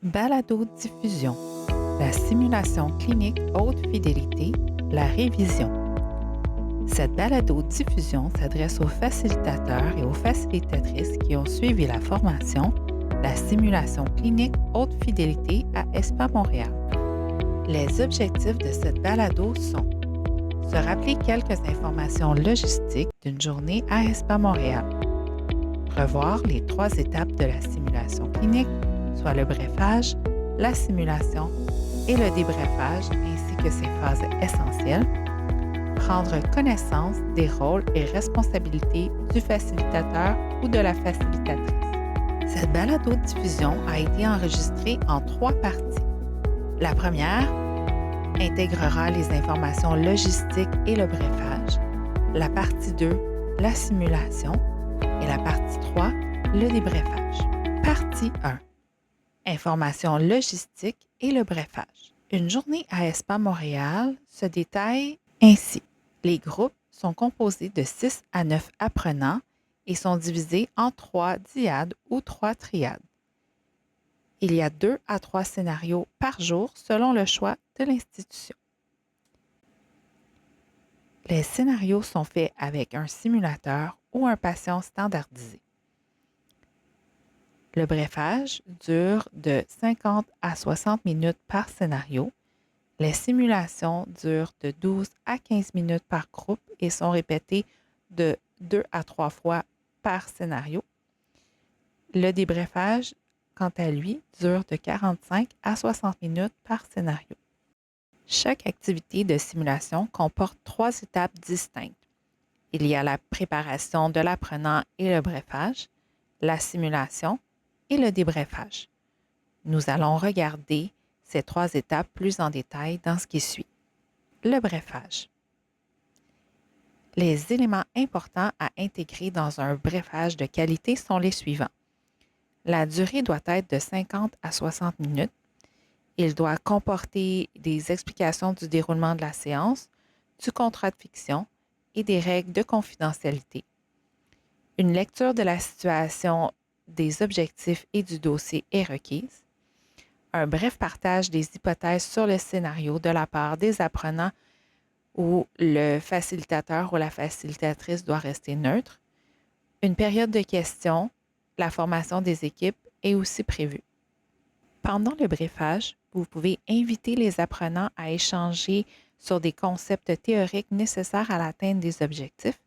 Balado-diffusion, la simulation clinique haute fidélité, la révision. Cette balado-diffusion s'adresse aux facilitateurs et aux facilitatrices qui ont suivi la formation, la simulation clinique haute fidélité à ESPA Montréal. Les objectifs de cette balado sont se rappeler quelques informations logistiques d'une journée à ESPA Montréal, revoir les 3 étapes de la simulation clinique, soit le brefage, la simulation et le débrefage, ainsi que ses phases essentielles, prendre connaissance des rôles et responsabilités du facilitateur ou de la facilitatrice. Cette balado-diffusion a été enregistrée en 3 parties. La première intégrera les informations logistiques et le brefage. La partie 2, la simulation. Et la partie 3, le débrefage. Partie 1. Informations logistiques et le brefage. Une journée à ESPA Montréal se détaille ainsi. Les groupes sont composés de 6 à 9 apprenants et sont divisés en 3 dyades ou 3 triades. Il y a 2 à 3 scénarios par jour selon le choix de l'institution. Les scénarios sont faits avec un simulateur ou un patient standardisé. Le brefage dure de 50 à 60 minutes par scénario. Les simulations durent de 12 à 15 minutes par groupe et sont répétées de 2 à 3 fois par scénario. Le débrefage, quant à lui, dure de 45 à 60 minutes par scénario. Chaque activité de simulation comporte 3 étapes distinctes. Il y a la préparation de l'apprenant et le brefage, la simulation et le débrefage. Nous allons regarder ces 3 étapes plus en détail dans ce qui suit. Le brefage. Les éléments importants à intégrer dans un brefage de qualité sont les suivants. La durée doit être de 50 à 60 minutes. Il doit comporter des explications du déroulement de la séance, du contrat de fiction et des règles de confidentialité. Une lecture de la situation, des objectifs et du dossier est requise. Un bref partage des hypothèses sur le scénario de la part des apprenants où le facilitateur ou la facilitatrice doit rester neutre. Une période de questions, la formation des équipes est aussi prévue. Pendant le brefage, vous pouvez inviter les apprenants à échanger sur des concepts théoriques nécessaires à l'atteinte des objectifs,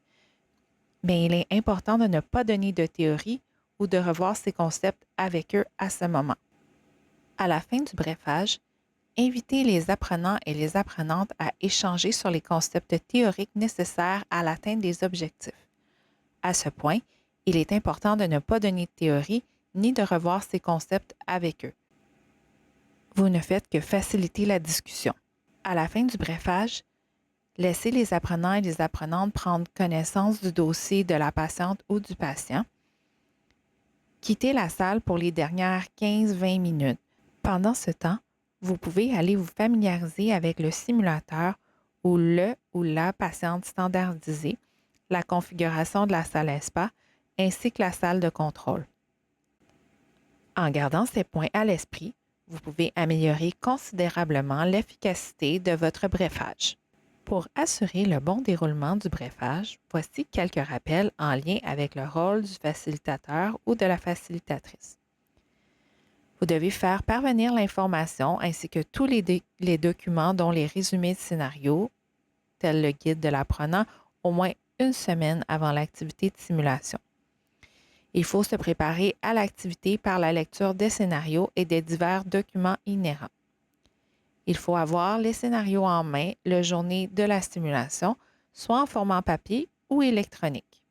mais il est important de ne pas donner de théorie ou de revoir ces concepts avec eux à ce moment. À la fin du brefage, invitez les apprenants et les apprenantes à échanger sur les concepts théoriques nécessaires à l'atteinte des objectifs. À ce point, il est important de ne pas donner de théorie ni de revoir ces concepts avec eux. Vous ne faites que faciliter la discussion. À la fin du brefage, laissez les apprenants et les apprenantes prendre connaissance du dossier de la patiente ou du patient. Quittez la salle pour les dernières 15-20 minutes. Pendant ce temps, vous pouvez aller vous familiariser avec le simulateur ou le ou la patiente standardisée, la configuration de la salle ESPA ainsi que la salle de contrôle. En gardant ces points à l'esprit, vous pouvez améliorer considérablement l'efficacité de votre brefage. Pour assurer le bon déroulement du brefage, voici quelques rappels en lien avec le rôle du facilitateur ou de la facilitatrice. Vous devez faire parvenir l'information ainsi que tous les documents dont les résumés de scénario, tels le guide de l'apprenant, au moins une semaine avant l'activité de simulation. Il faut se préparer à l'activité par la lecture des scénarios et des divers documents inhérents. Il faut avoir les scénarios en main le journée de la simulation, soit en format papier ou électronique.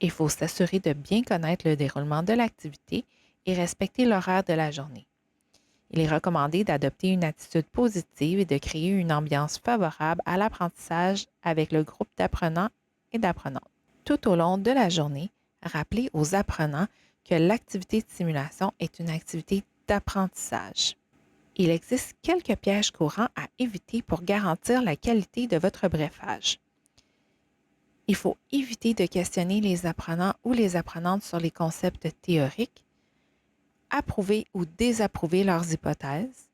Il faut s'assurer de bien connaître le déroulement de l'activité et respecter l'horaire de la journée. Il est recommandé d'adopter une attitude positive et de créer une ambiance favorable à l'apprentissage avec le groupe d'apprenants et d'apprenantes. Tout au long de la journée, rappelez aux apprenants que l'activité de simulation est une activité d'apprentissage. Il existe quelques pièges courants à éviter pour garantir la qualité de votre brefage. Il faut éviter de questionner les apprenants ou les apprenantes sur les concepts théoriques. approuver ou désapprouver leurs hypothèses,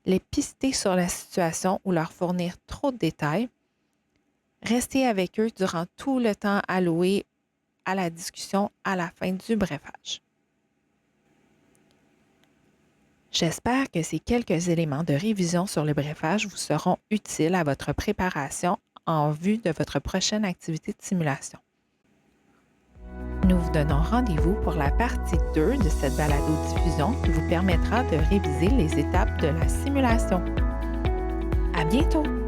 les pister sur la situation ou leur fournir trop de détails, rester avec eux durant tout le temps alloué à la discussion à la fin du brefage. J'espère que ces quelques éléments de révision sur le brefage vous seront utiles à votre préparation en vue de votre prochaine activité de simulation. Nous vous donnons rendez-vous pour la partie 2 de cette balado-diffusion qui vous permettra de réviser les étapes de la simulation. À bientôt!